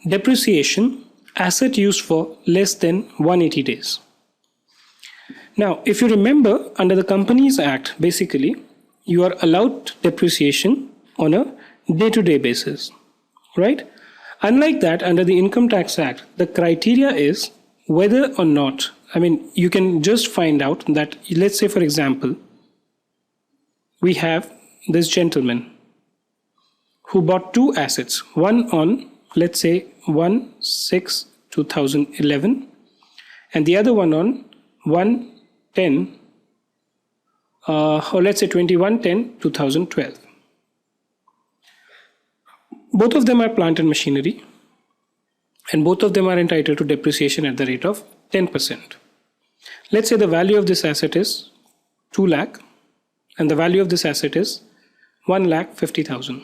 depreciation, asset used for less than 180 days. Now, if you remember, under the Companies Act, basically, you are allowed depreciation on a day-to-day basis, right? Unlike that, under the Income Tax Act, the criteria is whether or not, you can just find out that, let's say, for example, we have this gentleman who bought two assets, one on, let's say, 1/6/2011, and the other one on 1/10, or let's say 21/10/2012. Both of them are plant and machinery, and both of them are entitled to depreciation at the rate of 10%. Let's say the value of this asset is 2 lakh, and the value of this asset is 1,50,000.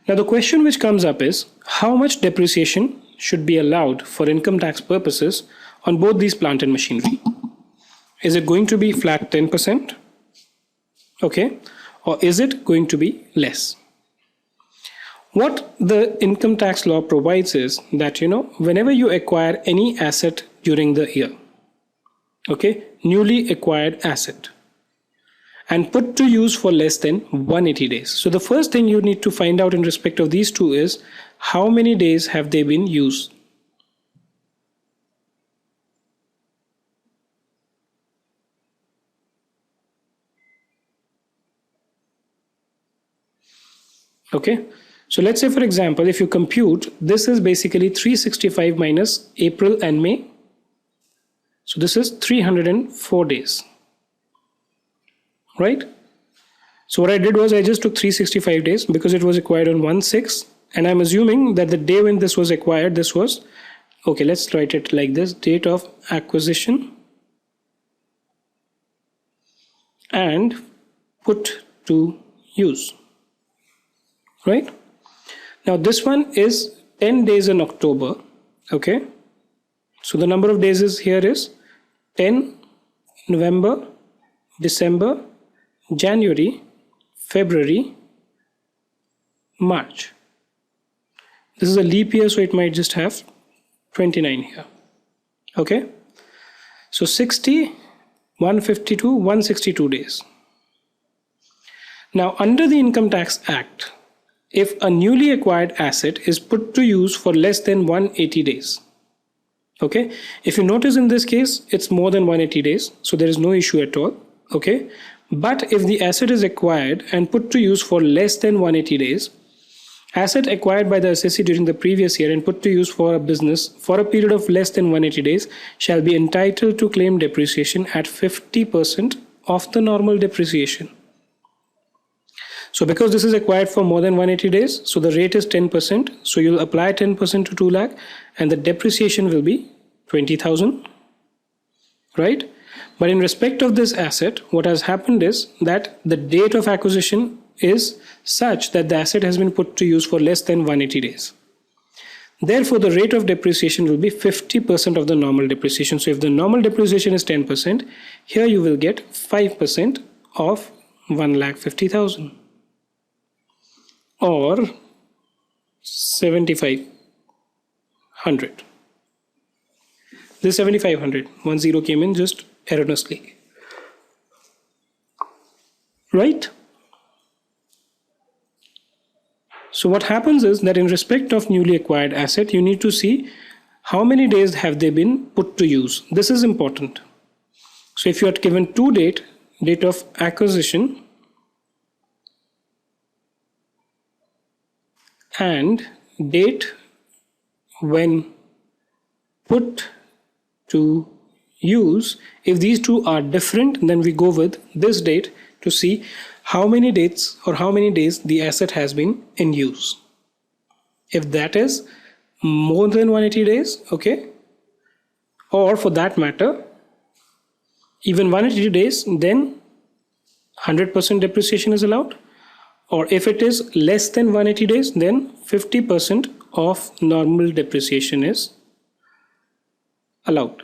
Now the question which comes up is, how much depreciation should be allowed for income tax purposes on both these plant and machinery? Is it going to be flat 10%? Okay. Or is it going to be less? What the income tax law provides is that, whenever you acquire any asset during the year, okay, newly acquired asset, and put to use for less than 180 days. So the first thing you need to find out in respect of these two is, how many days have they been used? Okay, so let's say, for example, if you compute, this is basically 365 minus April and May. So this is 304 days, right? So what I did was I just took 365 days because it was acquired on 1/6, and I'm assuming that the day when this was acquired, this was, okay, let's write it like this: date of acquisition and put to use. Right? Now this one is 10 days in October. Okay. So the number of days is here is 10 November, December, January, February, March. This is a leap year, so it might just have 29 here. Okay. So 60, 152, 162 days. Now under the Income Tax Act, if a newly acquired asset is put to use for less than 180 days, okay, if you notice in this case, it's more than 180 days, so there is no issue at all, okay. But if the asset is acquired and put to use for less than 180 days, asset acquired by the assessee during the previous year and put to use for a business for a period of less than 180 days shall be entitled to claim depreciation at 50% of the normal depreciation. So because this is acquired for more than 180 days, so the rate is 10%. So you'll apply 10% to 2 lakh and the depreciation will be 20,000, right? But in respect of this asset, what has happened is that the date of acquisition is such that the asset has been put to use for less than 180 days. Therefore, the rate of depreciation will be 50% of the normal depreciation. So if the normal depreciation is 10%, here you will get 5% of 1,50,000. Or 7,500. This 7,500, 10 came in just erroneously, right? So what happens is that in respect of newly acquired asset, you need to see how many days have they been put to use. This is important. So if you are given date of acquisition and date when put to use, if these two are different, then we go with this date to see how many dates or how many days the asset has been in use. If that is more than 180 days, okay, or for that matter even 180 days, then 100% depreciation is allowed. Or if it is less than 180 days, then 50% of normal depreciation is allowed.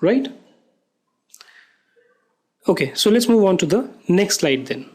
right? Okay, so let's move on to the next slide then.